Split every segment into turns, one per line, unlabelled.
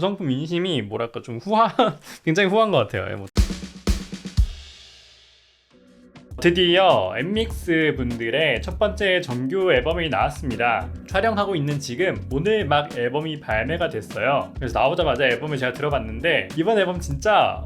구성품 인심이 뭐랄까 좀 굉장히 후한 것 같아요. 예, 뭐. 드디어 엠믹스 분들의 첫 번째 정규 앨범이 나왔습니다. 촬영하고 있는 지금 오늘 막 앨범이 발매가 됐어요. 그래서 나오자마자 앨범을 제가 들어봤는데 이번 앨범 진짜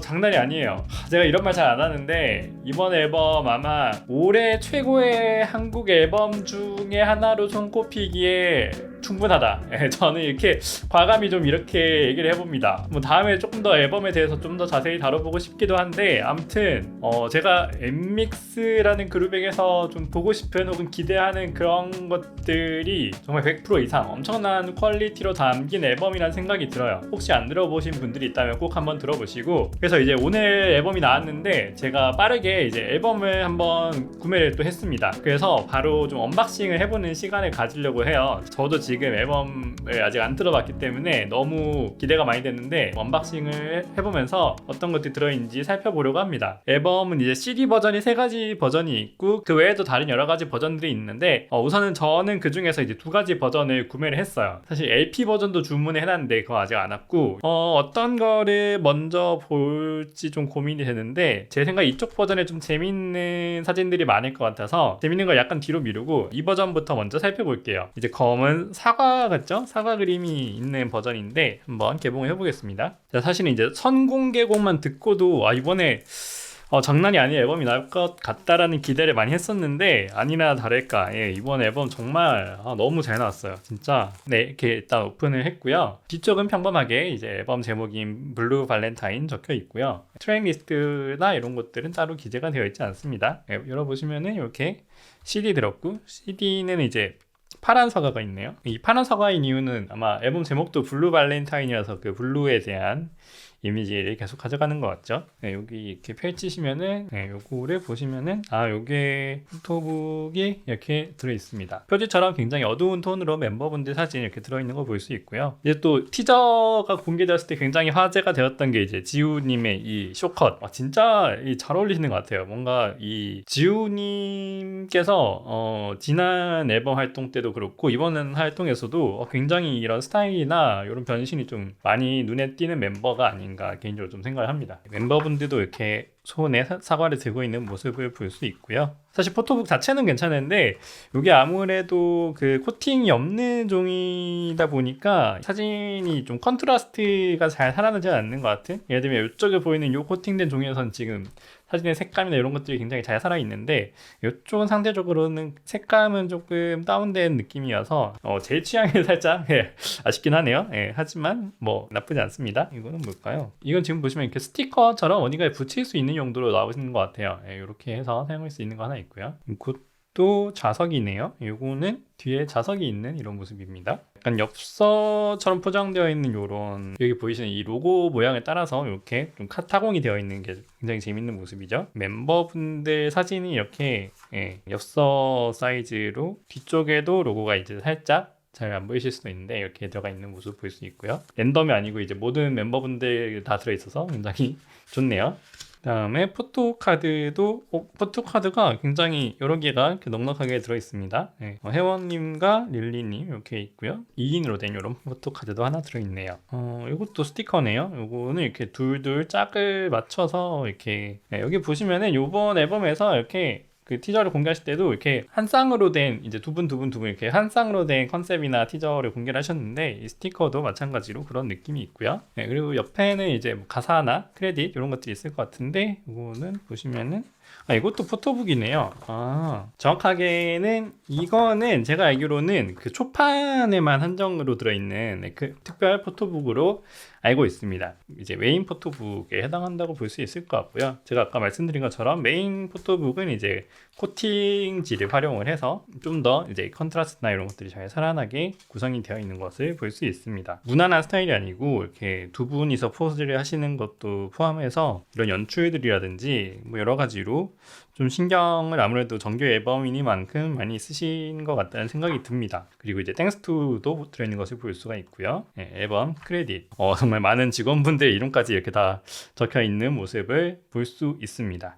장난이 아니에요. 제가 이런 말 잘 안 하는데 이번 앨범 아마 올해 최고의 한국 앨범 중에 하나로 손꼽히기에 충분하다. 저는 이렇게 과감히 좀 이렇게 얘기를 해봅니다. 뭐 다음에 조금 더 앨범에 대해서 좀 더 자세히 다뤄보고 싶기도 한데 아무튼 제가 엠믹스라는 그룹에게서 좀 보고 싶은 혹은 기대하는 그런 것들이 정말 100% 이상 엄청난 퀄리티로 담긴 앨범이라는 생각이 들어요. 혹시 안 들어보신 분들이 있다면 꼭 한번 들어보시고, 그래서 이제 오늘 앨범이 나왔는데 제가 빠르게 이제 앨범을 한번 구매를 또 했습니다. 그래서 바로 좀 언박싱을 해보는 시간을 가지려고 해요. 저도 지금 앨범을 아직 안 들어봤기 때문에 너무 기대가 많이 됐는데 언박싱을 해보면서 어떤 것들이 들어있는지 살펴보려고 합니다. 앨범은 이제 CD 버전이 3가지 버전이 있고 그 외에도 다른 여러 가지 버전들이 있는데 우선은 저는 그 중에서 이제 2가지 버전을 구매를 했어요. 사실 LP 버전도 주문을 해놨는데 그거 아직 안 왔고 어떤 거를 먼저 볼지 좀 고민이 되는데 제 생각에 이쪽 버전에 좀 재밌는 사진들이 많을 것 같아서 재밌는 걸 약간 뒤로 미루고 이 버전부터 먼저 살펴볼게요. 이제 검은 사과 같죠? 사과 그림이 있는 버전인데 한번 개봉을 해보겠습니다. 자, 사실은 이제 선공개곡만 듣고도 이번에 장난이 아닌 앨범이 나올 것 같다라는 기대를 많이 했었는데 아니나 다를까 이번 앨범 정말 너무 잘 나왔어요 진짜. 네, 이렇게 일단 오픈을 했고요. 뒤쪽은 평범하게 이제 앨범 제목인 블루 발렌타인 적혀 있고요. 트랙 리스트나 이런 것들은 따로 기재가 되어 있지 않습니다. 열어보시면은 이렇게 CD 들었고, CD는 이제 파란 사과가 있네요. 이 파란 사과인 이유는 아마 앨범 제목도 블루 발렌타인이라서 그 블루에 대한 이미지를 계속 가져가는 것 같죠. 네, 여기 이렇게 펼치시면은 요거를 보시면은 요게 포토북이 이렇게 들어있습니다. 표지처럼 굉장히 어두운 톤으로 멤버분들 사진 이렇게 들어있는 거 볼 수 있고요. 이제 또 티저가 공개되었을 때 굉장히 화제가 되었던 게 이제 지우님의 이 쇼컷. 진짜 잘 어울리시는 것 같아요. 뭔가 이 지우님께서 지난 앨범 활동 때도 그렇고 이번 활동에서도 굉장히 이런 스타일이나 이런 변신이 좀 많이 눈에 띄는 멤버가 아닌가 개인적으로 좀 생각을 합니다. 멤버분들도 이렇게 손에 사과를 들고 있는 모습을 볼 수 있고요. 사실 포토북 자체는 괜찮은데 이게 아무래도 그 코팅이 없는 종이다 보니까 사진이 좀 컨트라스트가 잘 살아나지 않는 것 같은, 예를 들면 이쪽에 보이는 이 코팅된 종이에서는 지금 사진의 색감이나 이런 것들이 굉장히 잘 살아있는데 이쪽은 상대적으로는 색감은 조금 다운된 느낌이어서 제 취향에 살짝 아쉽긴 하네요. 하지만 뭐 나쁘지 않습니다. 이거는 뭘까요? 이건 지금 보시면 이렇게 스티커처럼 어디가에 붙일 수 있는 용도로 나오시는 것 같아요. 이렇게 해서 사용할 수 있는 거 하나 있고요. 또 자석이네요. 이거는 뒤에 자석이 있는 이런 모습입니다. 약간 엽서처럼 포장되어 있는 요런, 여기 보이시는 이 로고 모양에 따라서 이렇게 좀 타공이 되어 있는 게 굉장히 재밌는 모습이죠. 멤버분들 사진이 이렇게 엽서 사이즈로, 뒤쪽에도 로고가 이제 살짝 잘 안 보이실 수도 있는데 이렇게 들어가 있는 모습 볼 수 있고요. 랜덤이 아니고 이제 모든 member분들 다 들어있어서 굉장히 좋네요. 그다음에 포토카드도 포토카드가 굉장히 여러 개가 이렇게 넉넉하게 들어있습니다. 혜원님과 릴리님 이렇게 있고요. 2인으로 된 이런 포토카드도 하나 들어있네요. 이것도 스티커네요. 이거는 이렇게 둘둘 짝을 맞춰서 이렇게 여기 보시면은 이번 앨범에서 이렇게 그 티저를 공개하실 때도 이렇게 한 쌍으로 된 이제 두 분 이렇게 한 쌍으로 된 컨셉이나 티저를 공개를 하셨는데 이 스티커도 마찬가지로 그런 느낌이 있고요. 그리고 옆에는 이제 뭐 가사나 크레딧 이런 것들이 있을 것 같은데 이거는 보시면은 이것도 포토북이네요. 정확하게는 이거는 제가 알기로는 그 초판에만 한정으로 들어있는 그 특별 포토북으로 알고 있습니다. 이제 메인 포토북에 해당한다고 볼 수 있을 것 같고요. 제가 아까 말씀드린 것처럼 메인 포토북은 이제 코팅지를 활용을 해서 좀 더 이제 컨트라스트나 이런 것들이 잘 살아나게 구성이 되어 있는 것을 볼 수 있습니다. 무난한 스타일이 아니고 이렇게 두 분이서 포즈를 하시는 것도 포함해서 이런 연출들이라든지 뭐 여러 가지로 좀 신경을 아무래도 정규 앨범이니만큼 많이 쓰신 것 같다는 생각이 듭니다. 그리고 이제 땡스투도 들어있는 것을 볼 수가 있고요. 앨범 크레딧, 정말 많은 직원분들 이름까지 이렇게 다 적혀 있는 모습을 볼 수 있습니다.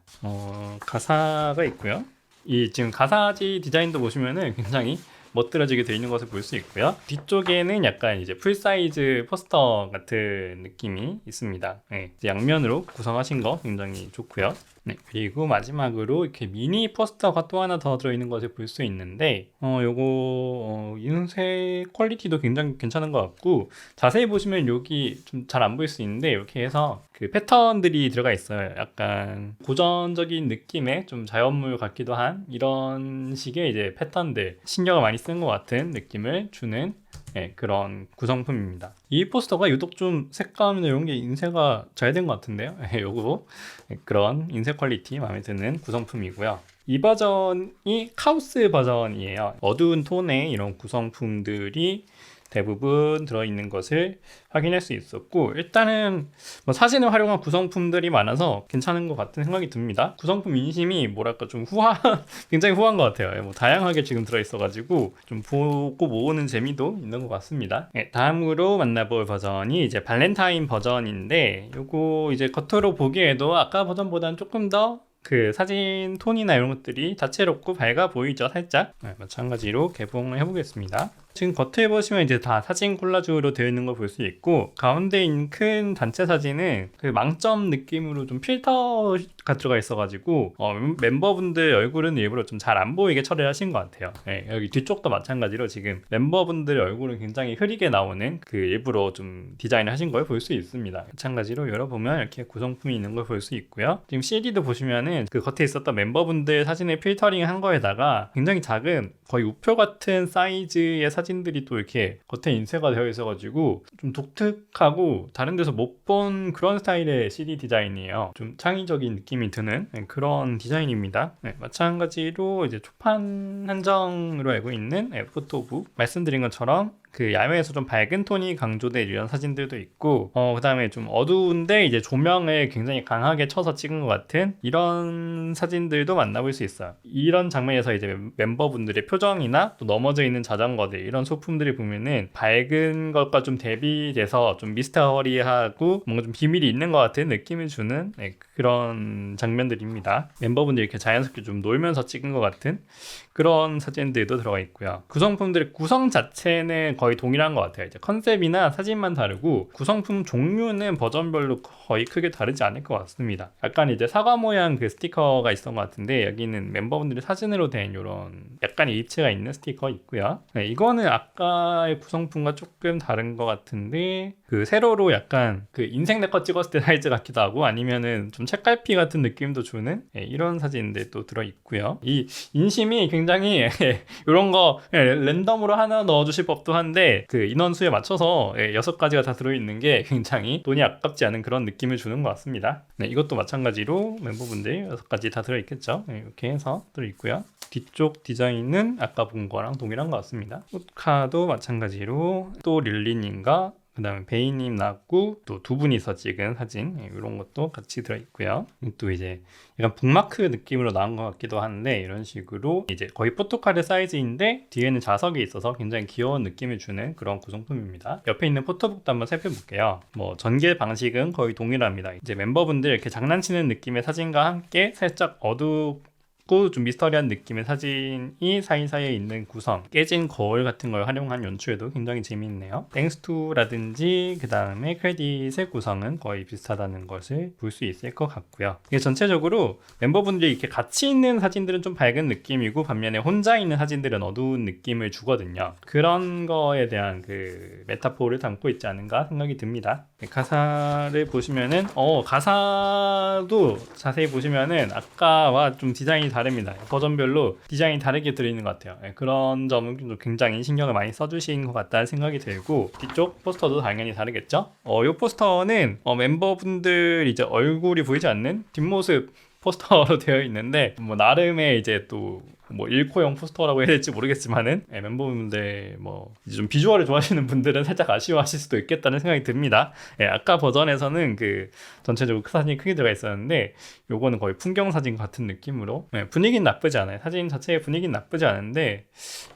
가사가 있고요. 이 지금 가사지 디자인도 보시면은 굉장히 멋들어지게 되어 있는 것을 볼 수 있고요. 뒤쪽에는 약간 이제 풀사이즈 포스터 같은 느낌이 있습니다. 네, 이제 양면으로 구성하신 거 굉장히 좋고요. 네, 그리고 마지막으로 이렇게 미니 포스터가 또 하나 더 들어있는 것을 볼 수 있는데 요거 인쇄 퀄리티도 굉장히 괜찮은 것 같고, 자세히 보시면 여기 좀 잘 안 보일 수 있는데 이렇게 해서 그 패턴들이 들어가 있어요. 약간 고전적인 느낌의 좀 자연물 같기도 한 이런 식의 이제 패턴들, 신경을 많이 쓴 것 같은 느낌을 주는 그런 구성품입니다. 이 포스터가 유독 좀 색감이나 이런 게 인쇄가 잘 된 것 같은데요. 요거 그런 인쇄 퀄리티 마음에 드는 구성품이고요. 이 버전이 카오스 버전이에요. 어두운 톤의 이런 구성품들이 대부분 들어있는 것을 확인할 수 있었고, 일단은 뭐 사진을 활용한 구성품들이 많아서 괜찮은 것 같은 생각이 듭니다. 구성품 인심이 뭐랄까 좀 굉장히 후한 것 같아요. 뭐 다양하게 지금 들어있어가지고 좀 보고 모으는 재미도 있는 것 같습니다. 네, 다음으로 만나볼 버전이 이제 발렌타인 버전인데, 요거 이제 겉으로 보기에도 아까 버전보다는 조금 더 그 사진 톤이나 이런 것들이 다채롭고 밝아 보이죠, 살짝. 네, 마찬가지로 개봉을 해보겠습니다. 지금 겉에 보시면 이제 다 사진 콜라주로 되어 있는 걸 볼 수 있고, 가운데 있는 큰 단체 사진은 그 망점 느낌으로 좀 필터가 들어가 있어가지고 멤버분들 얼굴은 일부러 좀 잘 안 보이게 처리를 하신 것 같아요. 네, 여기 뒤쪽도 마찬가지로 지금 멤버분들 얼굴은 굉장히 흐리게 나오는 그 일부러 좀 디자인을 하신 걸 볼 수 있습니다. 마찬가지로 열어보면 이렇게 구성품이 있는 걸 볼 수 있고요. 지금 CD도 보시면은 그 겉에 있었던 멤버분들 사진을 필터링 한 거에다가 굉장히 작은 거의 우표 같은 사이즈의 사진들이 또 이렇게 겉에 인쇄가 되어 있어가지고 좀 독특하고 다른 데서 못 본 그런 스타일의 CD 디자인이에요. 좀 창의적인 느낌이 드는 그런 디자인입니다. 네, 마찬가지로 이제 초판 한정으로 알고 있는 포토북, 말씀드린 것처럼 그 야외에서 좀 밝은 톤이 강조된 이런 사진들도 있고, 그 다음에 좀 어두운데 이제 조명을 굉장히 강하게 쳐서 찍은 것 같은 이런 사진들도 만나볼 수 있어요. 이런 장면에서 이제 멤버분들의 표정이나 또 넘어져 있는 자전거들, 이런 소품들을 보면은 밝은 것과 좀 대비돼서 좀 미스터리하고 뭔가 좀 비밀이 있는 것 같은 느낌을 주는 그런 장면들입니다. 멤버분들이 이렇게 자연스럽게 좀 놀면서 찍은 것 같은 그런 사진들도 들어가 있고요. 구성품들의 구성 자체는 거의 동일한 것 같아요. 이제 컨셉이나 사진만 다르고 구성품 종류는 버전별로 거의 크게 다르지 않을 것 같습니다. 약간 이제 사과 모양 그 스티커가 있었던 것 같은데, 여기는 멤버분들의 사진으로 된 이런 약간 일치가 있는 스티커 있고요. 네, 이거는 아까의 구성품과 조금 다른 것 같은데, 그 세로로 약간 그 인생 내 거 찍었을 때 사이즈 같기도 하고, 아니면은 좀 책갈피 같은 느낌도 주는 이런 사진들도 들어 있고요. 이 인심이 굉장히 이런 거 랜덤으로 하나 넣어주실 법도 한데, 그 인원수에 맞춰서 6가지가 다 들어있는 게 굉장히 돈이 아깝지 않은 그런 느낌을 주는 것 같습니다. 네, 이것도 마찬가지로 멤버분들 6가지 다 들어있겠죠. 네, 이렇게 해서 들어있고요. 뒤쪽 디자인은 아까 본 거랑 동일한 것 같습니다. 포카도 마찬가지로 또 릴리님과 그 다음에 베이님 나왔고, 또 두 분이서 찍은 사진 이런 것도 같이 들어있고요. 또 이제 약간 북마크 느낌으로 나온 것 같기도 한데, 이런 식으로 이제 거의 포토카드 사이즈인데 뒤에는 자석이 있어서 굉장히 귀여운 느낌을 주는 그런 구성품입니다. 옆에 있는 포토북도 한번 살펴볼게요. 뭐 전개 방식은 거의 동일합니다. 이제 멤버분들 이렇게 장난치는 느낌의 사진과 함께 살짝 좀 미스터리한 느낌의 사진이 사이사이에 있는 구성, 깨진 거울 같은 걸 활용한 연출도 굉장히 재미있네요. 땡스투라든지 그 다음에 크레딧의 구성은 거의 비슷하다는 것을 볼 수 있을 것 같고요. 이게 전체적으로 멤버분들이 이렇게 같이 있는 사진들은 좀 밝은 느낌이고, 반면에 혼자 있는 사진들은 어두운 느낌을 주거든요. 그런 거에 대한 그 메타포를 담고 있지 않은가 생각이 듭니다. 가사를 보시면은 가사도 자세히 보시면은 아까와 좀 디자인이 다릅니다. 버전별로 디자인이 다르게 들어있는 것 같아요. 그런 점은 굉장히 신경을 많이 써주신 것 같다는 생각이 들고, 뒤쪽 포스터도 당연히 다르겠죠. 이 포스터는 멤버분들 이제 얼굴이 보이지 않는 뒷모습 포스터로 되어 있는데, 뭐 나름의 이제 또 뭐 일코형 포스터라고 해야 될지 모르겠지만은 멤버분들 뭐 이제 좀 비주얼을 좋아하시는 분들은 살짝 아쉬워하실 수도 있겠다는 생각이 듭니다. 아까 버전에서는 그 전체적으로 사진이 크게 들어가 있었는데, 요거는 거의 풍경 사진 같은 느낌으로 분위기는 나쁘지 않아요. 사진 자체의 분위기는 나쁘지 않은데,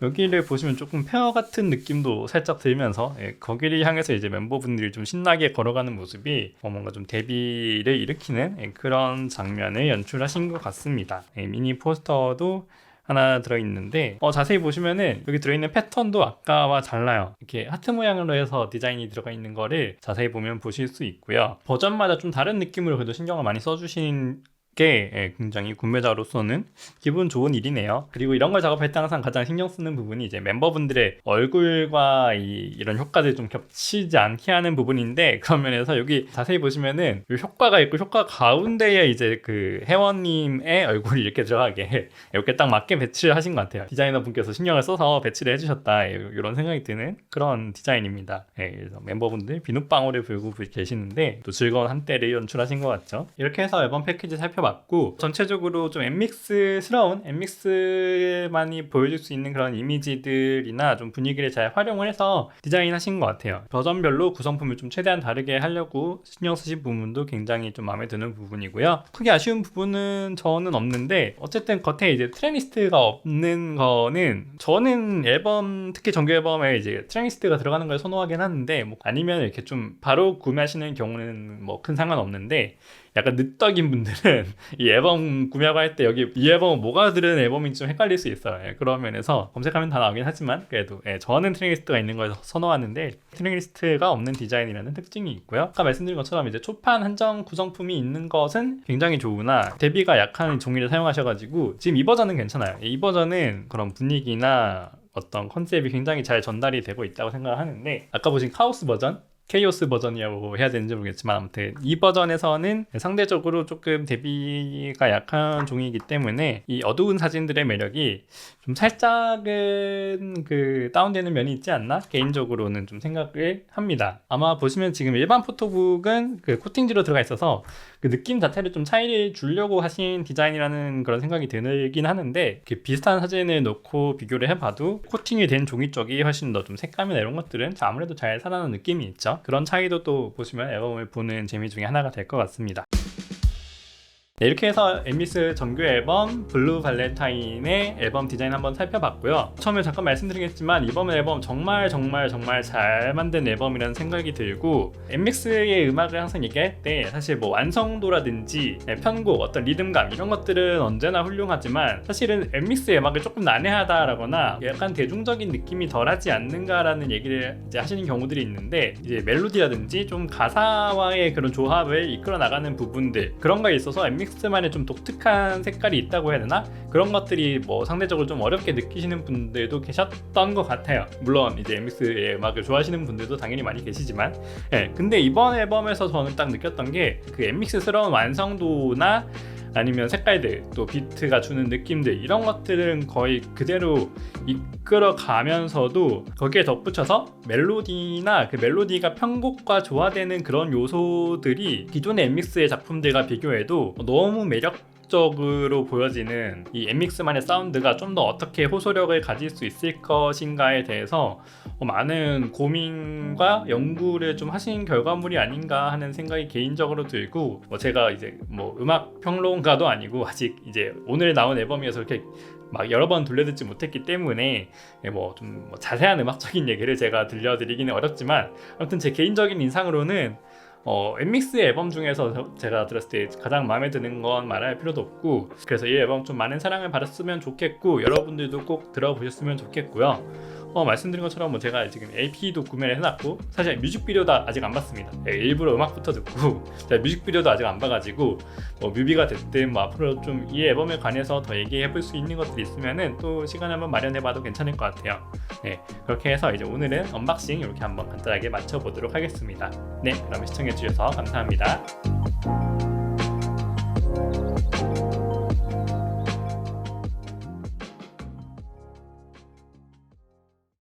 여기를 보시면 조금 페어 같은 느낌도 살짝 들면서 거기를 향해서 이제 멤버분들이 좀 신나게 걸어가는 모습이 뭔가 좀 대비를 일으키는 그런 장면을 연출하신 것 같습니다. 미니 포스터도 하나 들어있는데 자세히 보시면은 여기 들어있는 패턴도 아까와 달라요. 이렇게 하트 모양으로 해서 디자인이 들어가 있는 거를 자세히 보면 보실 수 있고요. 버전마다 좀 다른 느낌으로 그래도 신경을 많이 써주신 게 굉장히 구매자로서는 기분 좋은 일이네요. 그리고 이런 걸 작업할 때 항상 가장 신경 쓰는 부분이 이제 멤버분들의 얼굴과 이런 효과들이 좀 겹치지 않게 하는 부분인데, 그런 면에서 여기 자세히 보시면은 효과가 있고 효과 가운데에 이제 그 회원님의 얼굴이 이렇게 들어가게 이렇게 딱 맞게 배치를 하신 것 같아요. 디자이너 분께서 신경을 써서 배치를 해주셨다, 이런 생각이 드는 그런 디자인입니다. 그래서 멤버분들 비눗방울을 불고 계시는데 또 즐거운 한때를 연출하신 것 같죠. 이렇게 해서 앨범 패키지 살펴봤고, 전체적으로 좀 엠믹스스러운, 엠믹스만이 보여줄 수 있는 그런 이미지들이나 좀 분위기를 잘 활용을 해서 디자인하신 것 같아요. 버전별로 구성품을 좀 최대한 다르게 하려고 신경 쓰신 부분도 굉장히 좀 마음에 드는 부분이고요. 크게 아쉬운 부분은 저는 없는데, 어쨌든 겉에 이제 트랙리스트가 없는 거는, 저는 앨범, 특히 정규 앨범에 이제 트랙리스트가 들어가는 걸 선호하긴 하는데, 뭐 아니면 이렇게 좀 바로 구매하시는 경우는 뭐 큰 상관없는데, 약간 늦덕인 분들은 이 앨범 구매하고 할 때 여기 이 앨범은 뭐가 들은 앨범인지 좀 헷갈릴 수 있어요. 그런 면에서 검색하면 다 나오긴 하지만 그래도 저는 트랙리스트가 있는 걸 선호하는데, 트랙리스트가 없는 디자인이라는 특징이 있고요. 아까 말씀드린 것처럼 이제 초판 한정 구성품이 있는 것은 굉장히 좋으나 대비가 약한 종이를 사용하셔가지고 지금 이 버전은 괜찮아요. 이 버전은 그런 분위기나 어떤 컨셉이 굉장히 잘 전달이 되고 있다고 생각을 하는데, 아까 보신 카오스 버전, 케이오스 버전이라고 해야 되는지 모르겠지만 아무튼 이 버전에서는 상대적으로 조금 대비가 약한 종이기 때문에 이 어두운 사진들의 매력이 좀 살짝은 그 다운되는 면이 있지 않나, 개인적으로는 좀 생각을 합니다. 아마 보시면 지금 일반 포토북은 그 코팅지로 들어가 있어서 그 느낌 자체를 좀 차이를 주려고 하신 디자인이라는 그런 생각이 들긴 하는데, 비슷한 사진을 놓고 비교를 해봐도 코팅이 된 종이 쪽이 훨씬 더 좀 색감이나 이런 것들은 아무래도 잘 살아나는 느낌이 있죠. 그런 차이도 또 보시면 앨범을 보는 재미 중에 하나가 될 것 같습니다. 네, 이렇게 해서 엠믹스 정규 앨범 블루 발렌타인의 앨범 디자인 한번 살펴봤고요. 처음에 잠깐 말씀드리겠지만 이번 앨범 정말 잘 만든 앨범이라는 생각이 들고, 엠믹스의 음악을 항상 얘기할 때 사실 뭐 완성도라든지 편곡, 어떤 리듬감 이런 것들은 언제나 훌륭하지만 사실은 엠믹스의 음악을 조금 난해하다라거나 약간 대중적인 느낌이 덜하지 않는가라는 얘기를 이제 하시는 경우들이 있는데, 이제 멜로디라든지 좀 가사와의 그런 조합을 이끌어 나가는 부분들, 그런 거에 있어서 엠믹스만의 좀 독특한 색깔이 있다고 해야 되나? 그런 것들이 뭐 상대적으로 좀 어렵게 느끼시는 분들도 계셨던 것 같아요. 물론 이제 엠믹스의 음악을 좋아하시는 분들도 당연히 많이 계시지만, 근데 이번 앨범에서 저는 딱 느꼈던 게 그 엠믹스스러운 완성도나 아니면 색깔들, 또 비트가 주는 느낌들, 이런 것들은 거의 그대로 이끌어 가면서도 거기에 덧붙여서 멜로디나 그 멜로디가 편곡과 조화되는 그런 요소들이 기존의 엠믹스의 작품들과 비교해도 너무 매력적으로 보여지는 이 엠믹스만의 사운드가 좀 더 어떻게 호소력을 가질 수 있을 것인가에 대해서 많은 고민과 연구를 좀 하신 결과물이 아닌가 하는 생각이 개인적으로 들고, 제가 이제 뭐 음악 평론가도 아니고 아직 이제 오늘 나온 앨범이어서 이렇게 막 여러 번 돌려듣지 못했기 때문에 뭐 좀 자세한 음악적인 얘기를 제가 들려드리기는 어렵지만, 아무튼 제 개인적인 인상으로는 엠믹스의 앨범 중에서 제가 들었을 때 가장 마음에 드는 건 말할 필요도 없고, 그래서 이 앨범 좀 많은 사랑을 받았으면 좋겠고 여러분들도 꼭 들어보셨으면 좋겠고요. 말씀드린 것처럼 제가 지금 LP도 구매를 해놨고, 사실 뮤직비디오도 아직 안 봤습니다. 일부러 음악부터 듣고 제가 뮤직비디오도 아직 안 봐가지고 뮤비가 됐든 앞으로 좀 이 앨범에 관해서 더 얘기해볼 수 있는 것들이 있으면은 또 시간 한번 마련해봐도 괜찮을 것 같아요. 그렇게 해서 이제 오늘은 언박싱 이렇게 한번 간단하게 맞춰보도록 하겠습니다. 그럼 시청해주셔서 감사합니다.